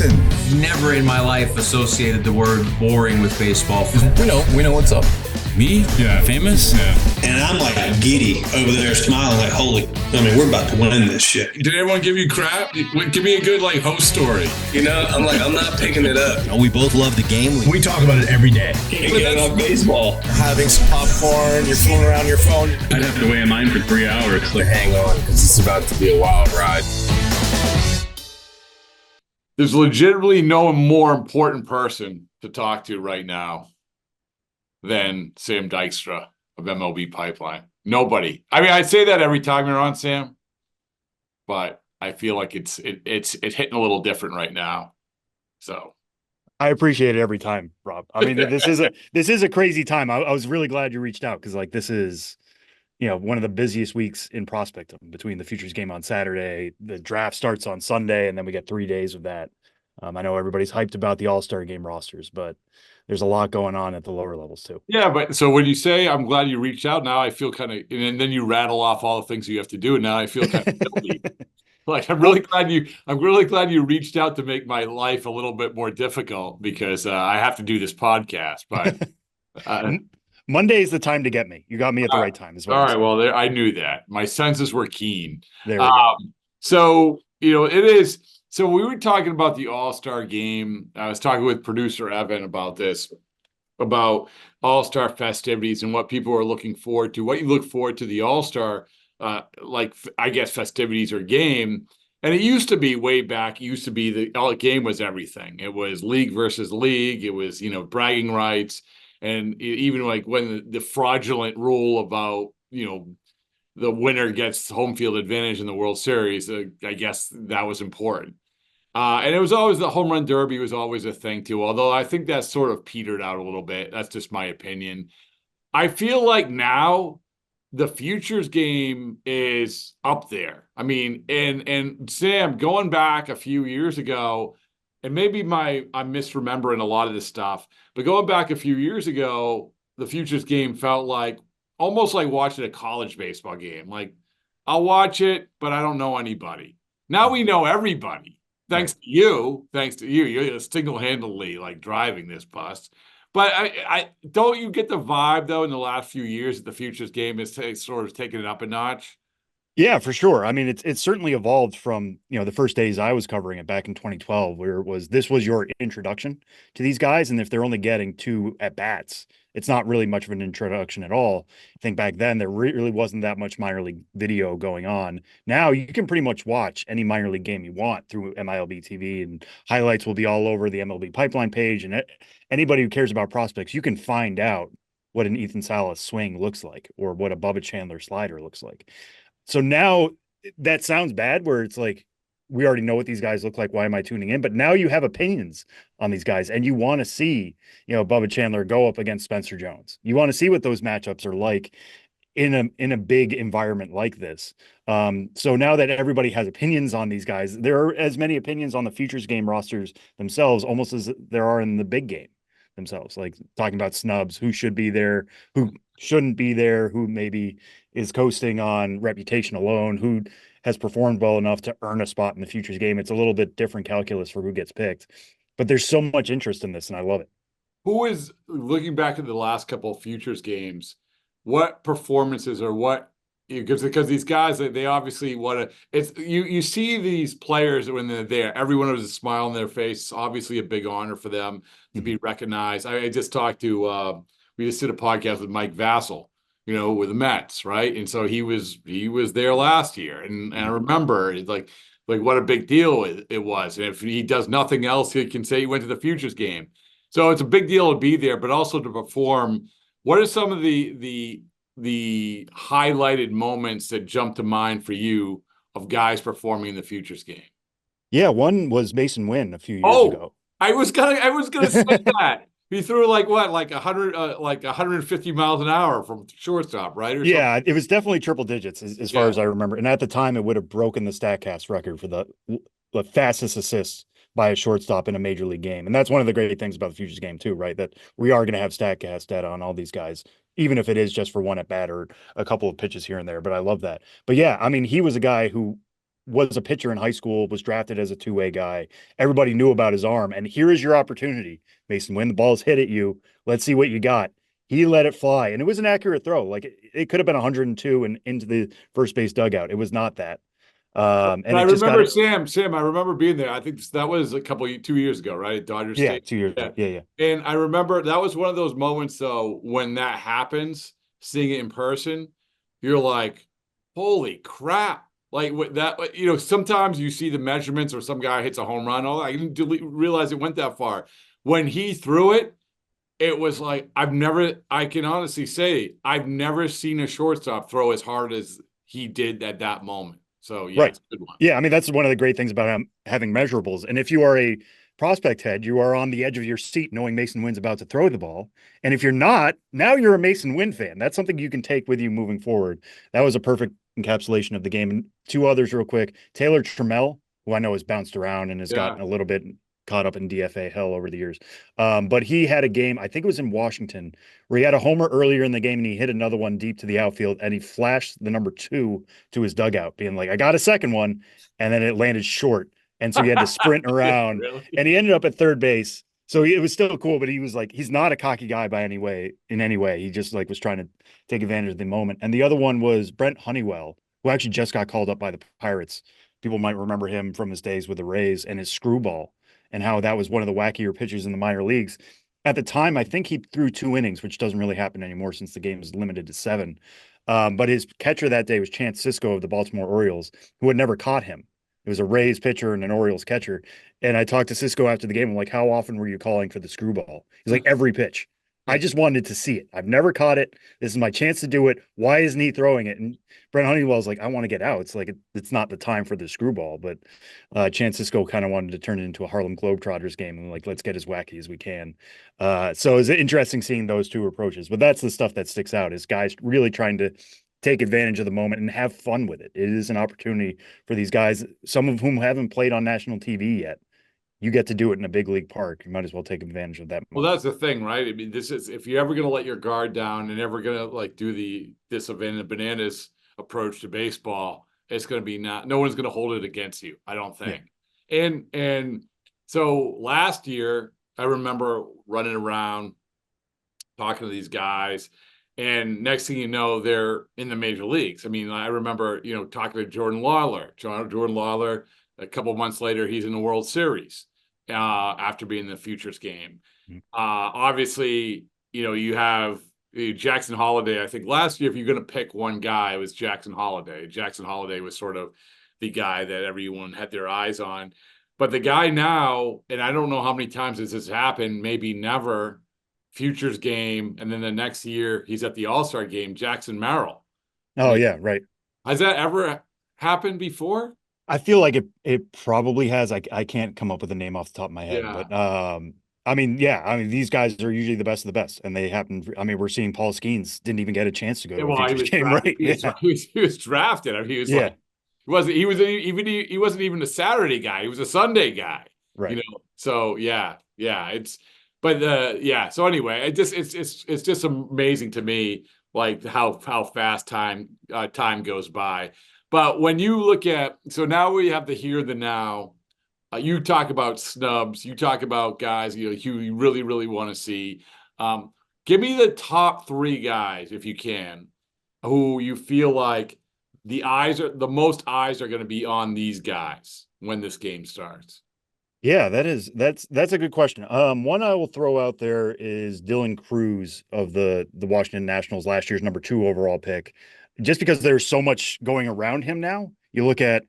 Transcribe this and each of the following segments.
listen. Never in my life associated the word boring with baseball. We know what's up. Me? Yeah. Famous? Yeah. And I'm like giddy over there smiling like, we're about to win this shit. Did everyone give you crap? Give me a good host story. I'm not picking it up. We both love the game. We talk about it every day. Getting on baseball. Having some popcorn, you're fooling around your phone. I'd have to wait in line for 3 hours. Hang on, because it's about to be a wild ride. There's legitimately no more important person to talk to right now than Sam Dykstra of MLB Pipeline. Nobody. I mean, I say that every time you're on, Sam, but I feel like it's hitting a little different right now. So I appreciate it every time, Rob. I mean, this is a crazy time. I was really glad you reached out because this is, one of the busiest weeks in prospecting between the Futures game on Saturday. The draft starts on Sunday, and then we get 3 days of that. I know everybody's hyped about the All-Star game rosters, but there's a lot going on at the lower levels too. Yeah, but so when you say I'm glad you reached out, now I feel kind of, and then you rattle off all the things you have to do, and now I feel kind of guilty. I'm really glad you reached out to make my life a little bit more difficult because I have to do this podcast. But Monday is the time to get me. You got me at the right time as well. All right. Well, I knew that. My senses were keen. There we go. So, it is. So we were talking about the All-Star game. I was talking with producer Evan about this, about All-Star festivities and what people are looking forward to, what you look forward to the All-Star, festivities or game. And it used to be way back, the game was everything. It was league versus league. It was, bragging rights. And even when the fraudulent rule about, the winner gets home field advantage in the World Series, I guess that was important. And it was always the home run derby was always a thing too, although I think that's sort of petered out a little bit. That's just my opinion. I feel like now the futures game is up there. I mean, and Sam, going back a few years ago, and maybe I'm misremembering a lot of this stuff, but going back a few years ago, the futures game felt like almost like watching a college baseball game. Like, I'll watch it, but I don't know anybody. Now we know everybody. Thanks to you. You're single-handedly driving this bus. But I don't you get the vibe though in the last few years that the futures game is sort of taking it up a notch? Yeah, for sure. I mean, it's certainly evolved from, the first days I was covering it back in 2012, where this was your introduction to these guys. And if they're only getting 2 at-bats, it's not really much of an introduction at all. I think back then there really wasn't that much minor league video going on. Now you can pretty much watch any minor league game you want through MLB TV, and highlights will be all over the MLB Pipeline page. And anybody who cares about prospects, you can find out what an Ethan Salas swing looks like or what a Bubba Chandler slider looks like. So now that sounds bad where it's like, we already know what these guys look like. Why am I tuning in? But now you have opinions on these guys and you want to see, Bubba Chandler go up against Spencer Jones. You want to see what those matchups are like in a big environment like this. So now that everybody has opinions on these guys, there are as many opinions on the futures game rosters themselves, almost as there are in the big game themselves, like talking about snubs, who should be there, who shouldn't be there, who maybe is coasting on reputation alone, who has performed well enough to earn a spot in the futures game. It's a little bit different calculus for who gets picked, but there's so much interest in this and I love it. Who is, looking back at the last couple of futures games, what performances or what, because these guys, they obviously want to, it's you see these players when they're there, everyone has a smile on their face. It's obviously a big honor for them to be recognized. I just talked to, we just did a podcast with Mike Vassell, with the Mets, right? And so he was there last year. And I remember it's like what a big deal it was. And if he does nothing else, he can say he went to the futures game. So it's a big deal to be there, but also to perform. What are some of the highlighted moments that jump to mind for you of guys performing in the futures game? Yeah, one was Mason Wynn a few years ago. I was gonna say that. He threw like 150 miles an hour from shortstop, right? Yeah, it was definitely triple digits as far as I remember. And at the time, it would have broken the Statcast record for the fastest assists by a shortstop in a major league game. And that's one of the great things about the futures game too, right? That we are going to have Statcast data on all these guys, even if it is just for one at bat or a couple of pitches here and there. But I love that. But yeah, I mean, he was a guy who was a pitcher in high school, was drafted as a two-way guy. Everybody knew about his arm. And here is your opportunity, Mason. When the ball's hit at you, let's see what you got. He let it fly. And it was an accurate throw. Like it could have been 102 and into the first base dugout. It was not that. And I it just got remember it. Sam, I remember being there. I think that was 2 years ago, right? At Dodger Yeah, State. 2 years Yeah. ago. Yeah, yeah. And I remember that was one of those moments though, when that happens, seeing it in person, you're like, holy crap. Like with that, sometimes you see the measurements or some guy hits a home run. All that. I didn't realize it went that far. When he threw it, it was like I can honestly say I've never seen a shortstop throw as hard as he did at that moment. So yeah, Right. it's a good one. Yeah, I mean that's one of the great things about having measurables. And if you are a prospect head, you are on the edge of your seat knowing Mason Wynn's about to throw the ball. And if you're not, now you're a Mason Wynn fan. That's something you can take with you moving forward. That was a perfect encapsulation of the game. And two others real quick. Taylor Trammell, who I know has bounced around and has gotten a little bit caught up in DFA hell over the years. But he had a game, I think it was in Washington, where he had a homer earlier in the game and he hit another one deep to the outfield and he flashed the number 2 to his dugout, being like, I got a second one. And then it landed short. And so he had to sprint around and he ended up at third base. So it was still cool, but he was like, he's not a cocky guy in any way. He just like was trying to take advantage of the moment. And the other one was Brent Honeywell, who actually just got called up by the Pirates. People might remember him from his days with the Rays and his screwball and how that was one of the wackier pitchers in the minor leagues. At the time, I think he threw 2 innings, which doesn't really happen anymore since the game is limited to 7. But his catcher that day was Chance Sisco of the Baltimore Orioles, who had never caught him. It was a Rays pitcher and an Orioles catcher. And I talked to Cisco after the game. I'm like, how often were you calling for the screwball? He's like, every pitch. I just wanted to see it. I've never caught it. This is my chance to do it. Why isn't he throwing it? And Brent Honeywell's like, I want to get out. It's like, it's not the time for the screwball. But Chance Cisco kind of wanted to turn it into a Harlem Globetrotters game. And like, let's get as wacky as we can. So it's interesting seeing those two approaches. But that's the stuff that sticks out is guys really trying to take advantage of the moment and have fun with it. It is an opportunity for these guys, some of whom haven't played on national TV yet. You get to do it in a big league park. You might as well take advantage of that moment. Well, that's the thing, right? I mean, this is if you're ever going to let your guard down and ever going to like do this event of bananas approach to baseball, it's going to be no one's going to hold it against you, I don't think. Yeah. And so last year, I remember running around talking to these guys. And next thing you know, they're in the major leagues. I mean, I remember, talking to Jordan Lawler. Jordan Lawler, a couple of months later, he's in the World Series after being in the Futures game. Mm-hmm. Obviously, you have Jackson Holliday. I think last year, if you're going to pick one guy, it was Jackson Holliday. Jackson Holliday was sort of the guy that everyone had their eyes on. But the guy now, and I don't know how many times this has happened, maybe never, Futures game, and then the next year he's at the All-Star game, Jackson Merrill. Oh, yeah, right. Has that ever happened before? I feel like it probably has. I can't come up with a name off the top of my head, but I mean, these guys are usually the best of the best, and they happen. I mean, we're seeing Paul Skeens didn't even get a chance to go to a Futures game, right? He was drafted. I mean, he wasn't even a Saturday guy. He was a Sunday guy, right? So so anyway, it's just amazing to me, like how fast time goes by. But when you look at, so now we have the here, the now. You talk about snubs. You talk about guys who you really, really want to see. Give me the top 3 guys, if you can, who you feel like the most eyes are going to be on these guys when this game starts. Yeah, that's a good question. One I will throw out there is Dylan Cruz of the Washington Nationals, last year's number 2 overall pick. Just because there's so much going around him now, you look at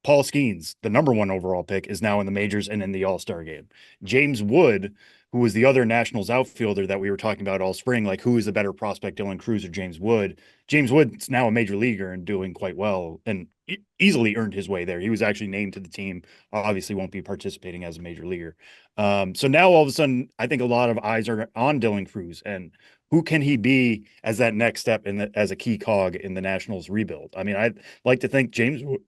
Paul Skeens, the number 1 overall pick, is now in the majors and in the All-Star game. James Wood, who was the other Nationals outfielder that we were talking about all spring, like who is the better prospect, Dylan Cruz or James Wood? James Wood's now a major leaguer and doing quite well and easily earned his way there. He was actually named to the team. Obviously won't be participating as a major leaguer. So now all of a sudden, I think a lot of eyes are on Dylan Cruz and who can he be as that next step as a key cog in the Nationals rebuild? I mean, I'd like to think James Wood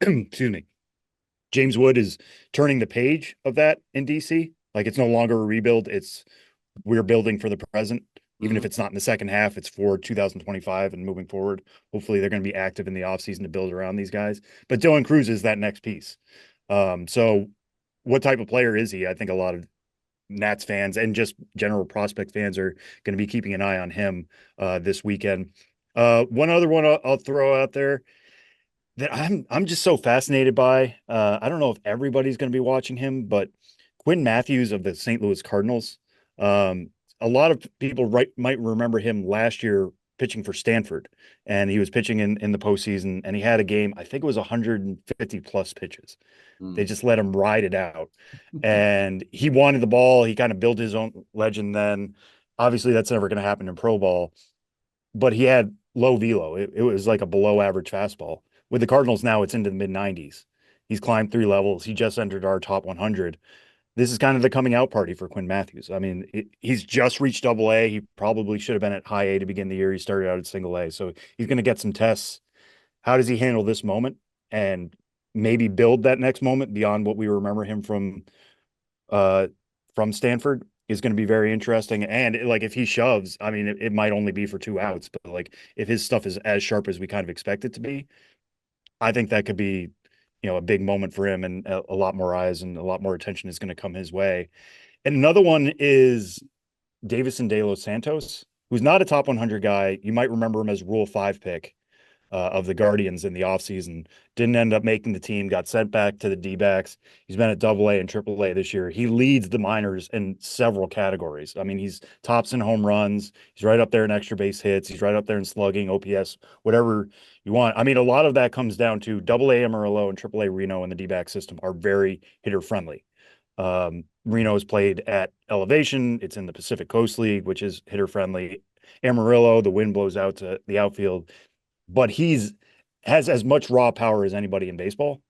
is turning the page of that in DC. Like it's no longer a rebuild. We're building for the present. Even if it's not in the second half, it's for 2025 and moving forward. Hopefully they're going to be active in the offseason to build around these guys. But Dylan Cruz is that next piece. So what type of player is he? I think a lot of Nats fans and just general prospect fans are going to be keeping an eye on him this weekend. One other one I'll throw out there that I'm just so fascinated by. I don't know if everybody's going to be watching him, but Quinn Matthews of the St. Louis Cardinals. A lot of people might remember him last year pitching for Stanford, and he was pitching in the postseason, and he had a game. I think it was 150 plus pitches. They just let him ride it out, and he wanted the ball. He kind of built his own legend. Then, obviously, that's never going to happen in pro ball, but he had low velo. It was like a below average fastball. With the Cardinals now, it's into the mid 90s. He's climbed 3 levels. He just entered our top 100. This is kind of the coming out party for Quinn Matthews. I mean, he's just reached double A. He probably should have been at high A to begin the year. He started out at single A. So he's going to get some tests. How does he handle this moment and maybe build that next moment beyond what we remember him from Stanford is going to be very interesting. And like, if he shoves, I mean, it might only be for 2 outs, but like if his stuff is as sharp as we kind of expect it to be, I think that could be, a big moment for him, and a lot more eyes and a lot more attention is going to come his way. And another one is Davison De Los Santos, who's not a top 100 guy. You might remember him as Rule 5 pick of the Guardians in the offseason. Didn't end up making the team, got sent back to the D-backs. He's been at AA and AAA this year. He leads the minors in several categories. I mean, he's tops in home runs. He's right up there in extra base hits. He's right up there in slugging, OPS, whatever you want. I mean, a lot of that comes down to AA Amarillo and AAA Reno in the D-back system are very hitter friendly. Reno's played at elevation. It's in the Pacific Coast League, which is hitter friendly. Amarillo, the wind blows out to the outfield, but has as much raw power as anybody in baseball.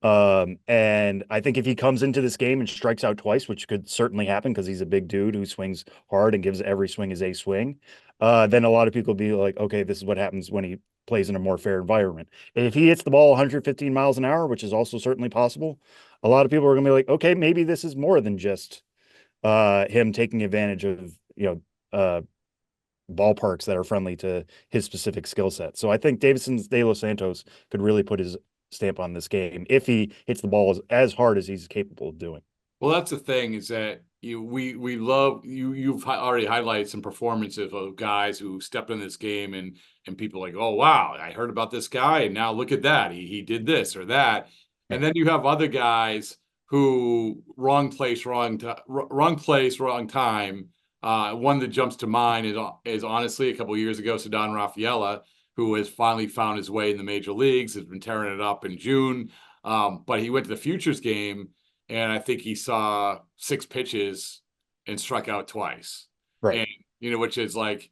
And I think if he comes into this game and strikes out twice, which could certainly happen because he's a big dude who swings hard and gives every swing his A swing, then a lot of people will be like, okay, this is what happens when he plays in a more fair environment. And if he hits the ball 115 miles an hour, which is also certainly possible, a lot of people are going to be like, okay, maybe this is more than just him taking advantage of, ballparks that are friendly to his specific skill set. So I think Davison De Los Santos could really put his stamp on this game if he hits the ball as hard as he's capable of doing. Well, that's the thing is that we love you. You've already highlighted some performances of guys who stepped in this game, and people like, oh wow, I heard about this guy, and now look at that, he did this or that, and then you have other guys who wrong place, wrong time. One that jumps to mind is honestly a couple of years ago, Ceddanne Rafaela, who has finally found his way in the major leagues, has been tearing it up in June. But he went to the Futures game, and I think he saw 6 pitches and struck out twice. Right. And, which is like,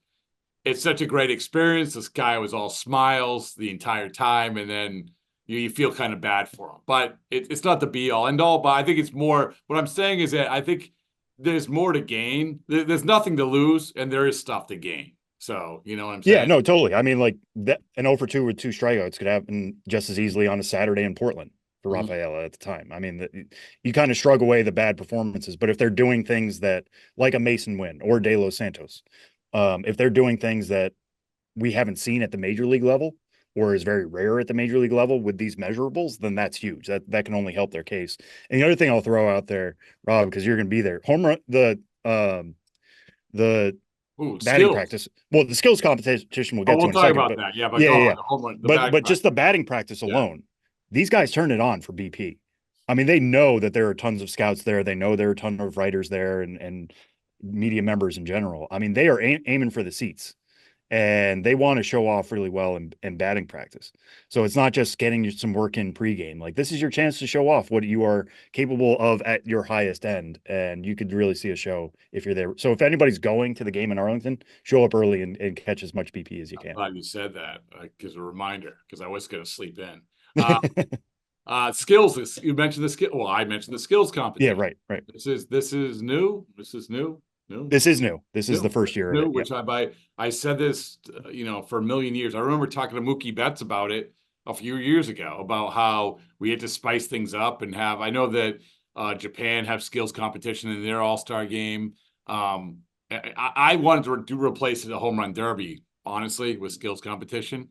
it's such a great experience. This guy was all smiles the entire time. And then you feel kind of bad for him, but it's not the be all end all. But I think it's more, what I'm saying is that I think there's more to gain. There's nothing to lose, and there is stuff to gain. So, you know what I'm saying? Yeah, no, totally. I mean, like that, an 0 for 2 with 2 strikeouts could happen just as easily on a Saturday in Portland for Rafaela at the time. I mean, you kind of shrug away the bad performances, but if they're doing things that, like a Mason Wynn or De Los Santos, if they're doing things that we haven't seen at the major league level, or is very rare at the major league level with these measurables, then that's huge. That can only help their case. And the other thing I'll throw out there, Rob, because you're going to be there, home run, the batting skills. practice. Well, the skills competition we'll get to in a second. About that. Yeah, but but just the batting practice alone, these guys turn it on for BP. I mean, they know that there are tons of scouts there. They know there are a ton of writers there and media members in general. I mean, they are aiming for the seats. And they want to show off really well in batting practice. So it's not just getting you some work in pregame. Like, this is your chance to show off what you are capable of at your highest end. And you could really see a show if you're there. So if anybody's going to the game in Arlington, show up early and catch as much BP as you can. I'm glad you said that as a reminder, because I was going to sleep in. Skills. You mentioned the skill. Well, I mentioned the skills competition. Yeah, right. This is new. This is new. No. This is new. This is the first year. New, which I said this, for a million years. I remember talking to Mookie Betts about it a few years ago, about how we had to spice things up and I know that Japan have skills competition in their all-star game. And I wanted to replace the home run derby, honestly, with skills competition.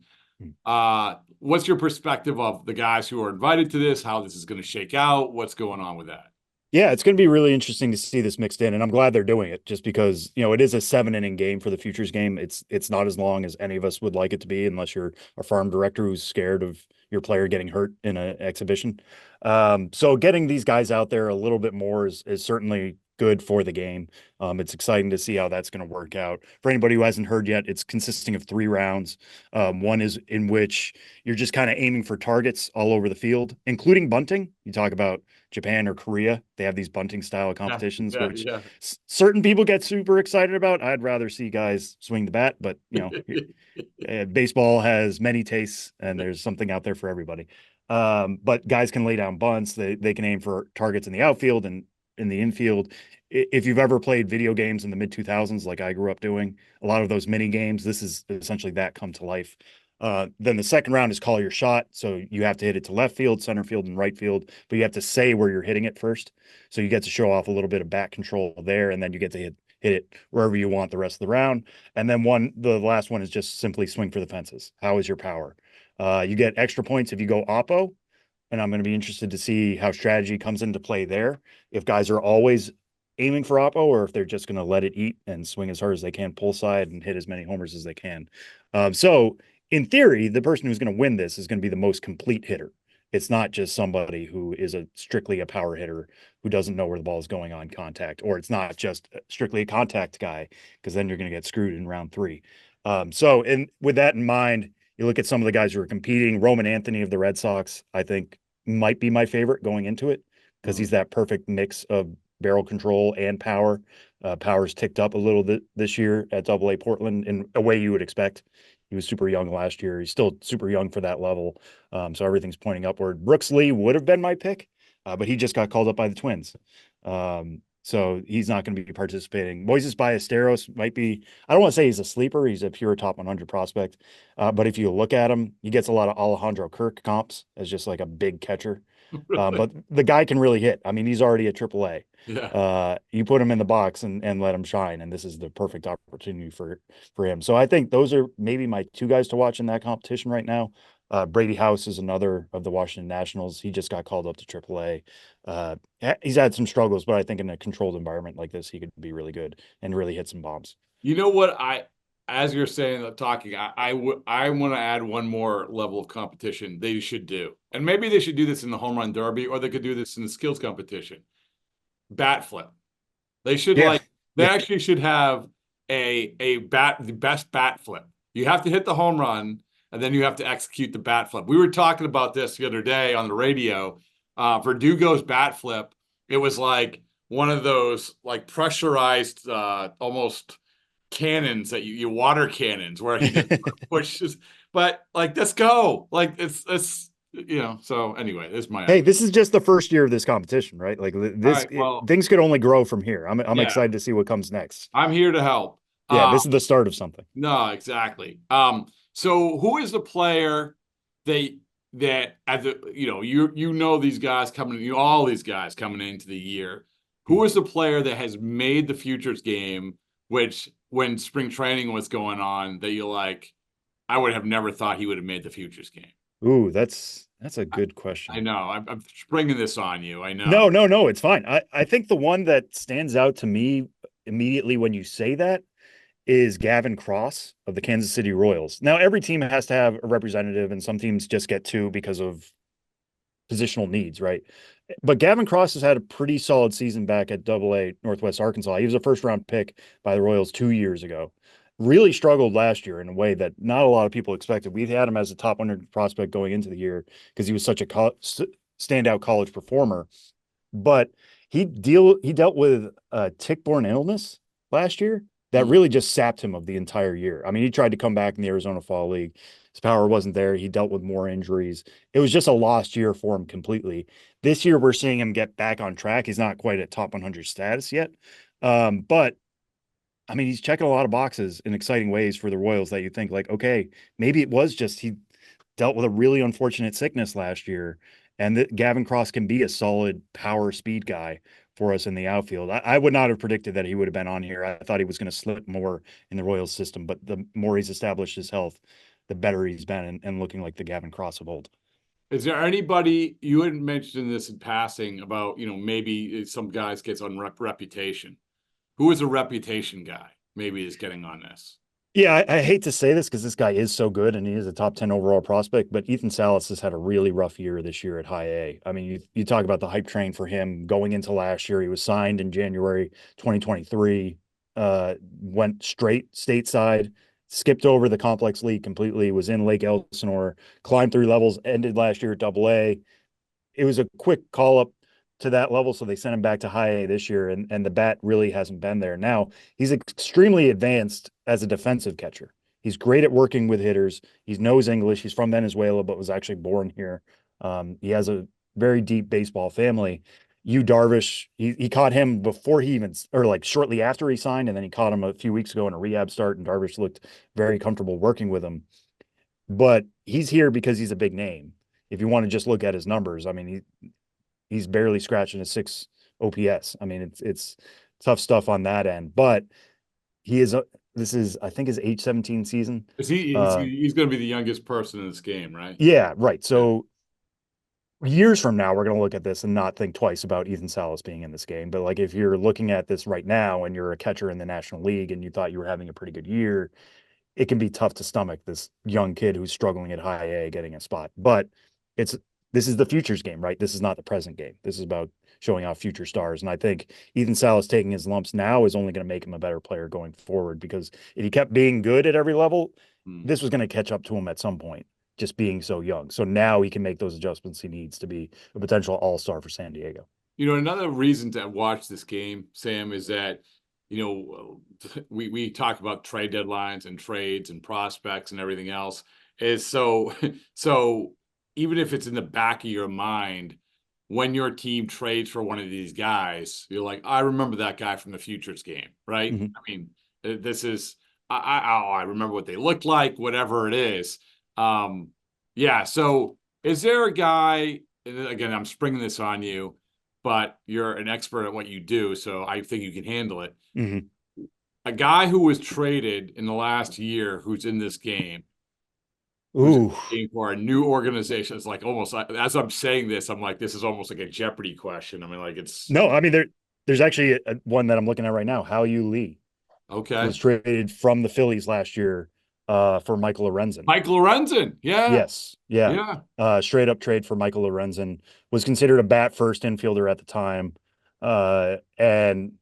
What's your perspective of the guys who are invited to this, how this is going to shake out? What's going on with that? Yeah, it's going to be really interesting to see this mixed in, and I'm glad they're doing it just because, it is a 7 inning game for the futures game. It's not as long as any of us would like it to be, unless you're a farm director who's scared of your player getting hurt in an exhibition. So getting these guys out there a little bit more is certainly good for the game. It's exciting to see how that's going to work out. For anybody who hasn't heard yet, it's consisting of 3 rounds. One is in which you're just kind of aiming for targets all over the field, including bunting. You talk about Japan or Korea, they have these bunting style competitions, which certain people get super excited about. I'd rather see guys swing the bat, but baseball has many tastes and there's something out there for everybody. But guys can lay down bunts. They can aim for targets in the outfield and in the infield. If you've ever played video games in the mid 2000s, like I grew up doing, a lot of those mini games, this is essentially that come to life. Then the second round is call your shot. So you have to hit it to left field, center field, and right field, but you have to say where you're hitting it first. So you get to show off a little bit of bat control there, and then you get to hit it wherever you want the rest of the round. And then the last one is just simply swing for the fences. How is your power? You get extra points if you go oppo, and I'm going to be interested to see how strategy comes into play there. If guys are always aiming for oppo, or if they're just going to let it eat and swing as hard as they can, pull side, and hit as many homers as they can. So in theory, the person who's going to win this is going to be the most complete hitter. It's not just somebody who is strictly a power hitter who doesn't know where the ball is going on contact, or it's not just strictly a contact guy, because then you're going to get screwed in round 3. So with that in mind, you look at some of the guys who are competing. Roman Anthony of the Red Sox, I think, might be my favorite going into it, because he's that perfect mix of barrel control and power. Power's ticked up a little bit this year at AA Portland in a way you would expect. He was super young last year. He's still super young for that level. So everything's pointing upward. Brooks Lee would have been my pick, but he just got called up by the Twins. So he's not going to be participating. Moises Ballesteros might be, I don't want to say he's a sleeper. He's a pure top 100 prospect. But if you look at him, he gets a lot of Alejandro Kirk comps as just like a big catcher. But the guy can really hit. I mean, he's already at AAA. Yeah. You put him in the box and let him shine, and this is the perfect opportunity for him. So I think those are maybe my 2 guys to watch in that competition right now. Brady House is another of the Washington Nationals. He just got called up to AAA. He's had some struggles, but I think in a controlled environment like this, he could be really good and really hit some bombs. You know what? As you're saying, talking, I want to add one more level of competition they should do. And maybe they should do this in the home run derby, or they could do this in the skills competition. Bat flip. They should actually should have the best bat flip. You have to hit the home run, and then you have to execute the bat flip. We were talking about this the other day on the radio. Verdugo's bat flip, it was like one of those like pressurized almost cannons that you water cannons where he just pushes, but like, let's go. Like it's so anyway, this is my Hey, this is just the first year of this competition, right? Like this, things could only grow from here. I'm excited to see what comes next. I'm here to help. Yeah, this is the start of something. No, exactly. So who is the player that at the these guys coming, all these guys coming into the year, who is the player that has made the futures game, which when spring training was going on, that you're like, I would have never thought he would have made the futures game? Ooh, that's a good question. I know. I'm springing this on you. I know. No, it's fine. I think the one that stands out to me immediately when you say that is Gavin Cross of the Kansas City Royals. Now, every team has to have a representative, and some teams just get 2 because of positional needs, right? But Gavin Cross has had a pretty solid season back at AA Northwest Arkansas. He was a first-round pick by the Royals 2 years ago. Really struggled last year in a way that not a lot of people expected. We've had him as a top 100 prospect going into the year because he was such a standout college performer. But he dealt with a tick-borne illness last year that really just sapped him of the entire year. I mean, he tried to come back in the Arizona Fall League. His power wasn't there. He dealt with more injuries. It was just a lost year for him completely. This year, we're seeing him get back on track. He's not quite at top 100 status yet. But I mean, he's checking a lot of boxes in exciting ways for the Royals that you think like, okay, maybe it was just he dealt with a really unfortunate sickness last year, and that Gavin Cross can be a solid power speed guy for us in the outfield. I would not have predicted that he would have been on here. I thought he was going to slip more in the Royals system, but the more he's established his health, the better he's been and looking like the Gavin Cross of old. Is there anybody you had mentioned this in passing about, maybe some guys gets on reputation? Who is a reputation guy? Maybe is getting on this. Yeah, I hate to say this because this guy is so good and he is a top 10 overall prospect, but Ethan Salas has had a really rough year this year at high A. I mean, you talk about the hype train for him going into last year. He was signed in January 2023, went straight stateside, skipped over the complex league completely, was in Lake Elsinore, climbed through levels, ended last year at double A. It was a quick call up to that level, so they sent him back to high A this year, and the bat really hasn't been there. Now, he's extremely advanced as a defensive catcher. He's great at working with hitters. He knows English. He's from Venezuela, but was actually born here. He has a very deep baseball family. Yu Darvish, he caught him before he even, or like shortly after he signed, and then he caught him a few weeks ago in a rehab start, and Darvish looked very comfortable working with him. But he's here because he's a big name. If you want to just look at his numbers, I mean, he's barely scratching a 6 OPS. I mean, it's tough stuff on that end, but this is, I think, his age 17 season. He's going to be the youngest person in this game, right? Yeah, right. So years from now, we're going to look at this and not think twice about Ethan Salas being in this game. But like, if you're looking at this right now and you're a catcher in the National League and you thought you were having a pretty good year, it can be tough to stomach this young kid who's struggling at high A getting a spot. But this is the futures game, right? This is not the present game. This is about showing off future stars. And I think Ethan Salas taking his lumps now is only going to make him a better player going forward, because if he kept being good at every level, this was going to catch up to him at some point, just being so young. So now he can make those adjustments he needs to be a potential all-star for San Diego. Another reason to watch this game, Sam, is that, we talk about trade deadlines and trades and prospects and everything else, is so even if it's in the back of your mind, when your team trades for one of these guys, you're like, I remember that guy from the futures game, right? Mm-hmm. I mean, this is, I remember what they looked like, whatever it is. Yeah. So is there a guy, and again, I'm springing this on you, but you're an expert at what you do, so I think you can handle it. Mm-hmm. A guy who was traded in the last year who's in this game, Ooh, for a new organization. It's like almost, as I'm saying this, I'm like, this is almost like a Jeopardy question. I mean, like no, I mean, there's actually one that I'm looking at right now. Hao-Yu Lee was traded from the Phillies last year for Michael Lorenzen. Michael Lorenzen, yeah. Yes, yeah. Straight up trade for Michael Lorenzen. Was considered a bat first infielder at the time, and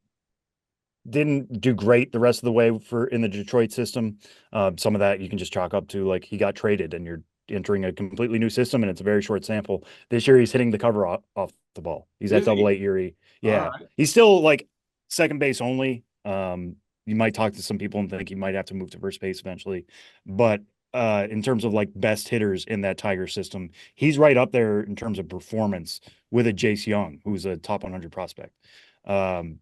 didn't do great the rest of the way in the Detroit system. Some of that you can just chalk up to, like, he got traded and you're entering a completely new system and it's a very short sample. This year he's hitting the cover off the ball. He's at double A Erie. Yeah. Right. He's still like second base only. You might talk to some people and think he might have to move to first base eventually. But in terms of like best hitters in that Tiger system, he's right up there in terms of performance with a Jace Young, who's a top 100 prospect.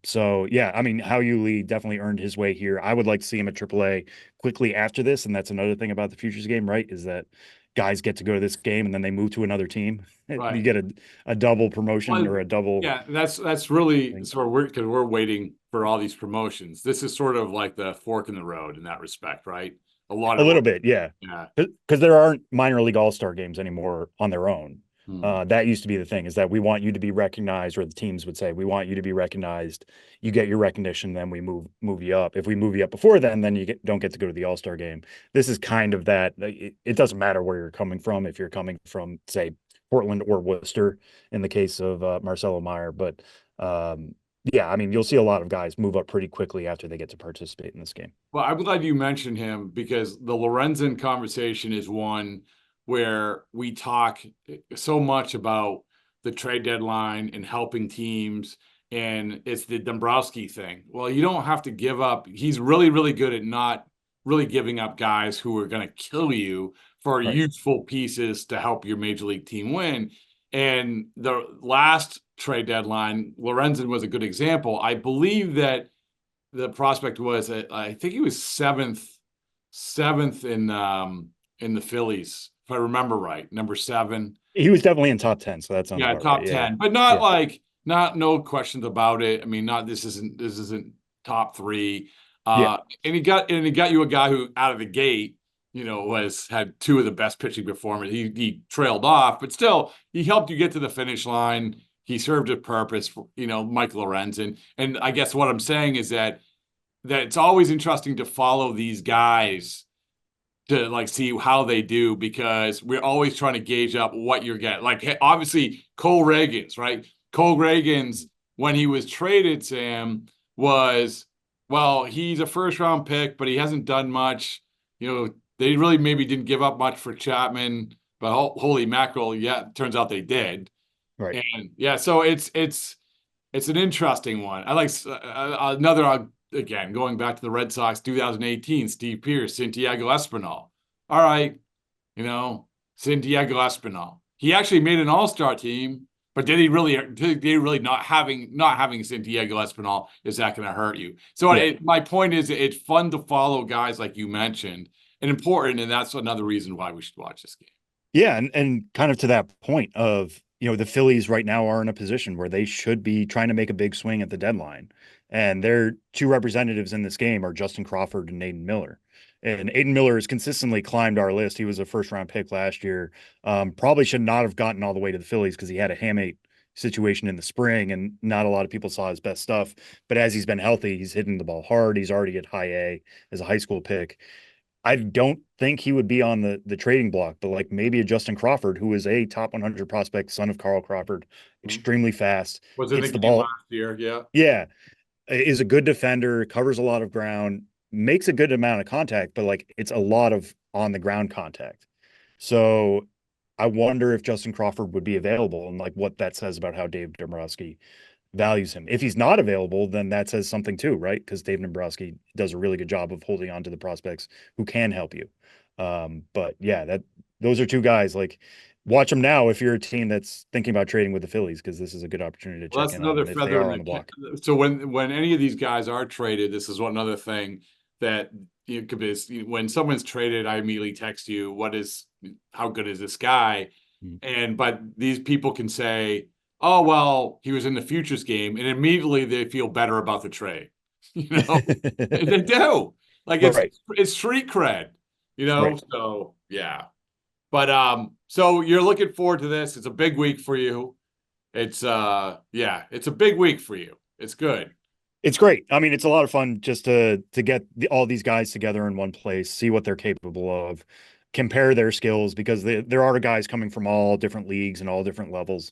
So yeah, I mean, Hao-Yu Lee definitely earned his way here. I would like to see him at AAA quickly after this. And that's another thing about the futures game, right? Is that guys get to go to this game and then they move to another team. Right. You get a double promotion or a double. Yeah. That's really sort of because we're waiting for all these promotions. This is sort of like the fork in the road in that respect, right? A little bit. Yeah. Because there aren't minor league all-star games anymore on their own. That used to be the thing, is that we want you to be recognized, or the teams would say, we want you to be recognized. You get your recognition, then we move you up. If we move you up before then you don't get to go to the All-Star game. This is kind of that. It doesn't matter where you're coming from. If you're coming from, say, Portland or Worcester, in the case of Marcelo Meyer. But yeah, I mean, you'll see a lot of guys move up pretty quickly after they get to participate in this game. Well, I'm glad you mentioned him, because the Lorenzen conversation is one where we talk so much about the trade deadline and helping teams, and it's the Dombrowski thing. Well, you don't have to give up. He's really, really good at not really giving up guys who are going to kill you for useful pieces to help your major league team win. And the last trade deadline, Lorenzen was a good example. I believe that the prospect was, I think he was seventh in the Phillies, if I remember right, number 7. He was definitely in top 10, so that's top 10, but not no questions about it. I mean, this isn't top three. Yeah. And he got you a guy who out of the gate, has had two of the best pitching performers. He trailed off, but still he helped you get to the finish line. He served a purpose for, Mike Lorenzen. And I guess what I'm saying is that it's always interesting to follow these guys to like see how they do, because we're always trying to gauge up what you're getting. Like, obviously Cole Reagans, right? Cole Reagans, when he was traded, Sam, well, he's a first round pick, but he hasn't done much. They really maybe didn't give up much for Chapman, but holy mackerel, yeah, turns out they did. Right. And yeah, so it's an interesting one. I like another, again, going back to the Red Sox 2018, Steve Pearce, Santiago Espinal. All right, Santiago Espinal. He actually made an all-star team, but did he really not having Santiago Espinal, is that going to hurt you? So my point is, it's fun to follow guys like you mentioned, and important, and that's another reason why we should watch this game. Yeah, and kind of to that point of, the Phillies right now are in a position where they should be trying to make a big swing at the deadline. And their two representatives in this game are Justin Crawford and Aiden Miller. And Aiden Miller has consistently climbed our list. He was a first-round pick last year. Probably should not have gotten all the way to the Phillies because he had a hamate situation in the spring, and not a lot of people saw his best stuff. But as he's been healthy, he's hitting the ball hard. He's already at high A as a high school pick. I don't think he would be on the trading block, but like maybe a Justin Crawford, who is a top 100 prospect, son of Carl Crawford, extremely fast, Was in hits the the game ball last year, yeah. Yeah, is a good defender, covers a lot of ground, makes a good amount of contact, but like it's a lot of on the ground contact. So I wonder if Justin Crawford would be available, and like what that says about how Dave Dombrowski values him. If he's not available, then that says something too, right? Because Dave Dombrowski does a really good job of holding on to the prospects who can help you. But yeah, those are two guys. Like, watch them now if you're a team that's thinking about trading with the Phillies, because this is a good opportunity to check in on them if they are on the block. So when any of these guys are traded, this is another thing that could be, when someone's traded, I immediately text you, how good is this guy? But these people can say, oh, well, he was in the futures game, and immediately they feel better about the trade. They do. Like, it's street cred, Right. So yeah. But so you're looking forward to this. It's a big week for you. It's it's a big week for you. It's good. It's great. I mean, it's a lot of fun just to get all these guys together in one place, see what they're capable of, compare their skills, because there are guys coming from all different leagues and all different levels.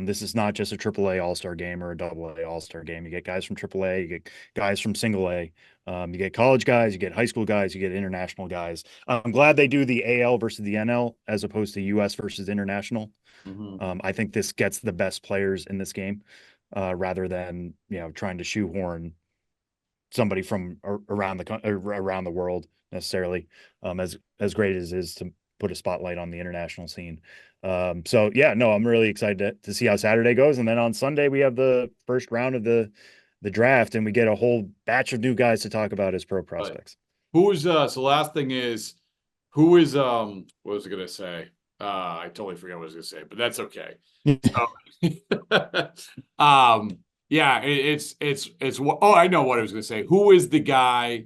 This is not just a AAA All-Star game or a AA All-Star game. You get guys from AAA, you get guys from single A, you get college guys, you get high school guys, you get international guys. I'm glad they do the AL versus the NL as opposed to US versus international. I think this gets the best players in this game, rather than trying to shoehorn somebody from around the world necessarily, as great as it is to put a spotlight on the international scene. So yeah, no, I'm really excited to see how Saturday goes. And then on Sunday, we have the first round of the draft, and we get a whole batch of new guys to talk about as pro prospects. So last thing is, who is, what was I going to say? I totally forgot what I was going to say, but that's okay. Yeah, I know what I was going to say. Who is the guy?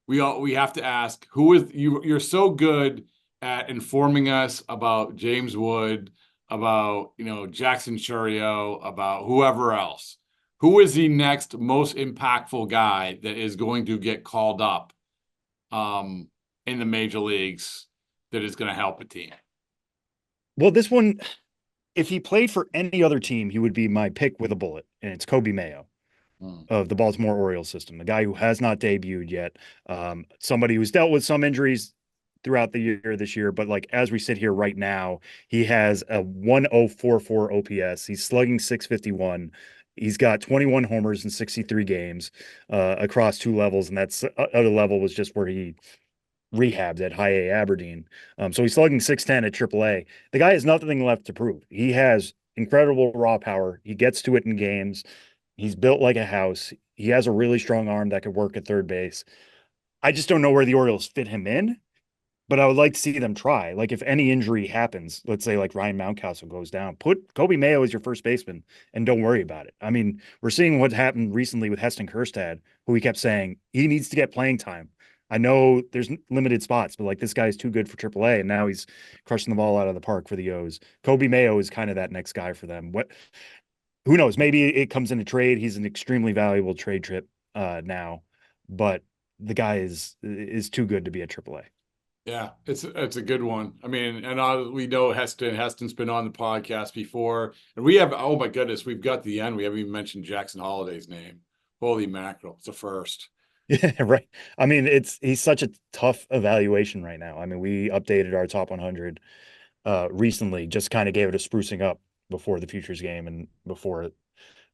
We have to ask, who is you? You're so good at informing us about James Wood, about Jackson Churio, about whoever else. Who is the next most impactful guy that is going to get called up in the major leagues that is going to help a team? Well, this one, if he played for any other team, he would be my pick with a bullet, and it's Kobe Mayo of the Baltimore Orioles system, the guy who has not debuted yet, somebody who's dealt with some injuries throughout the year this year, but like as we sit here right now, he has a 1044 OPS. He's slugging .651. He's got 21 homers in 63 games across two levels, and that's other level was just where he rehabbed at high A Aberdeen. So he's slugging .610 at AAA. The guy has nothing left to prove. He has incredible raw power. He gets to it in games. He's built like a house. He has a really strong arm that could work at third base. I just don't know where the Orioles fit him in, but I would like to see them try. Like if any injury happens, let's say like Ryan Mountcastle goes down, put Kobe Mayo as your first baseman and don't worry about it. I mean, we're seeing what happened recently with Heston Kjerstad, who we kept saying he needs to get playing time. I know there's limited spots, but like this guy's too good for AAA, and now he's crushing the ball out of the park for the O's. Kobe Mayo is kind of that next guy for them. Who knows? Maybe it comes in a trade. He's an extremely valuable trade trip now, but the guy is too good to be at AAA. Yeah, it's a good one. I mean, and we know Heston. Heston's been on the podcast before, and we have. Oh my goodness, we've got the end. We haven't even mentioned Jackson Holliday's name. Holy mackerel! It's a first. Yeah, right. I mean, he's such a tough evaluation right now. I mean, we updated our top 100 recently, just kind of gave it a sprucing up before the Futures game and before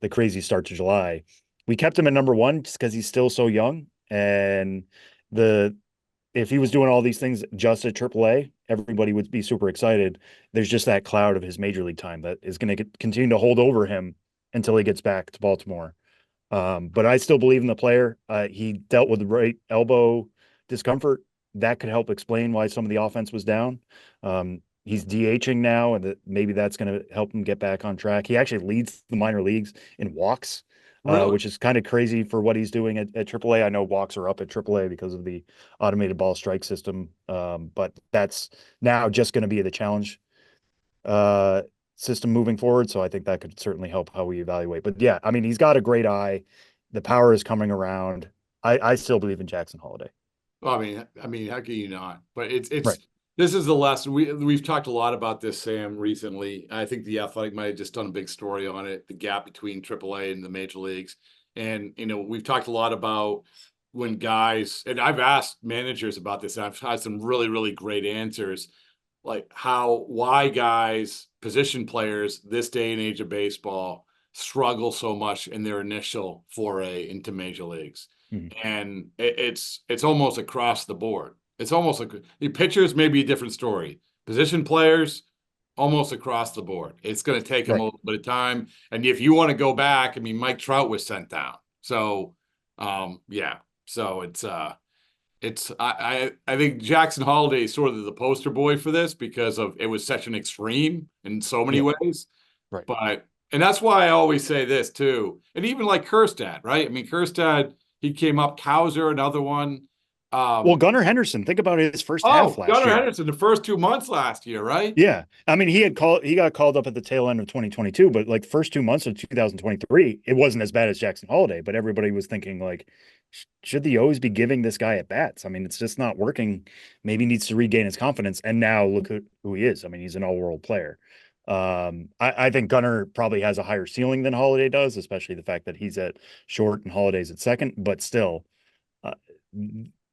the crazy start to July. We kept him at number one just because he's still so young. And if he was doing all these things just at AAA, everybody would be super excited. There's just that cloud of his major league time that is going to continue to hold over him until he gets back to Baltimore. But I still believe in the player. He dealt with the right elbow discomfort. That could help explain why some of the offense was down. He's DHing now, and maybe that's going to help him get back on track. He actually leads the minor leagues in walks, Really? which is kind of crazy for what he's doing at AAA. I know walks are up at AAA because of the automated ball strike system, but that's now just going to be the challenge system moving forward. So I think that could certainly help how we evaluate. But yeah, I mean, he's got a great eye. The power is coming around. I still believe in Jackson Holiday. Well, I mean, how can you not? But it's Right. This is the lesson. We've talked a lot about this, Sam, recently. I think the Athletic might have just done a big story on it, the gap between AAA and the major leagues. And we've talked a lot about when guys, and I've asked managers about this, and I've had some really, really great answers, like why guys, position players, this day and age of baseball struggle so much in their initial foray into major leagues. And it's almost across the board. It's almost like the pitchers may be a different story. Position players, almost across the board. It's going to take them a little bit of time. And if you want to go back, I mean, Mike Trout was sent down. So, yeah. So I think Jackson Holiday is sort of the poster boy for this because of it was such an extreme in so many ways. Right. And that's why I always say this too. And even like Kjerstad, right? I mean, Kjerstad, he came up. Kowser, another one. Well, Gunnar Henderson, think about his first half last Gunnar year. Henderson, the first 2 months last year, right? Yeah. I mean, he got called up at the tail end of 2022, but like first 2 months of 2023, it wasn't as bad as Jackson Holiday, but everybody was thinking like, should the O's be giving this guy at bats? I mean, it's just not working. Maybe he needs to regain his confidence. And now look who he is. I mean, he's an all-world player. I think Gunnar probably has a higher ceiling than Holiday does, especially the fact that he's at short and Holiday's at second, but still,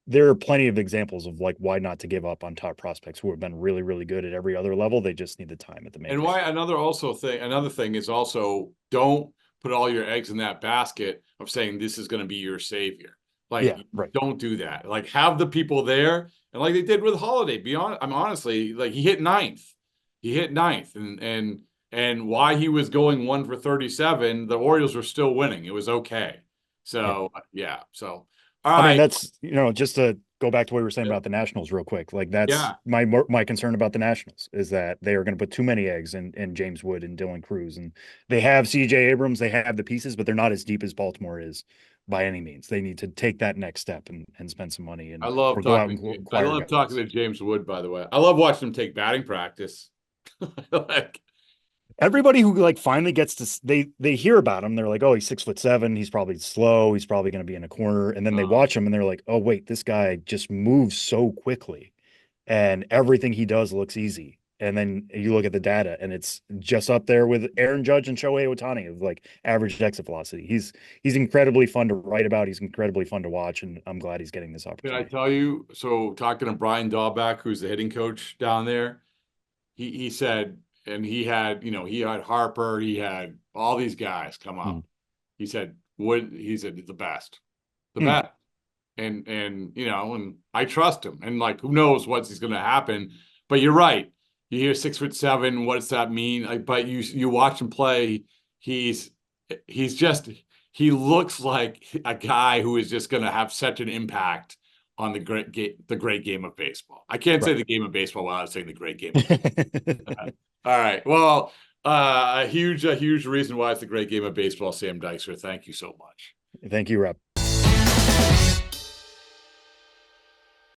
there are plenty of examples of like why not to give up on top prospects who have been really, really good at every other level. They just need the time at the majors. And why another thing is also don't put all your eggs in that basket of saying this is going to be your savior. Like, don't do that. Like, have the people there, and like they did with Holiday. I'm honestly like he hit ninth, and why he was going 1 for 37, the Orioles were still winning. It was okay. So yeah. So. I mean, that's, just to go back to what we were saying about the Nationals real quick. Like that's my concern about the Nationals is that they are going to put too many eggs in James Wood and Dylan Cruz. And they have CJ Abrams, they have the pieces, but they're not as deep as Baltimore is by any means. They need to take that next step and spend some money. And I love talking to James Wood, by the way. I love watching him take batting practice. Everybody who like finally gets to they hear about him, they're like, oh, he's 6'7", he's probably slow, he's probably going to be in a corner, and then they watch him and they're like, oh wait, this guy just moves so quickly and everything he does looks easy. And then you look at the data and it's just up there with Aaron Judge and Shohei Ohtani of like average exit velocity. He's incredibly fun to write about, he's incredibly fun to watch, and I'm glad he's getting this opportunity. Can I tell you, so talking to Brian Dahlback, who's the hitting coach down there, he said, and he had Harper, he had all these guys come up. He said, the best. And and I trust him. And like, who knows he's going to happen. But you're right. You hear 6'7", what does that mean? Like, but you watch him play, he looks like a guy who is just going to have such an impact on the great game of baseball. I can't say Right. the game of baseball while I was saying the great game. All right. Well, a huge reason why it's the great game of baseball, Sam Dykstra. Thank you so much. Thank you, Rob.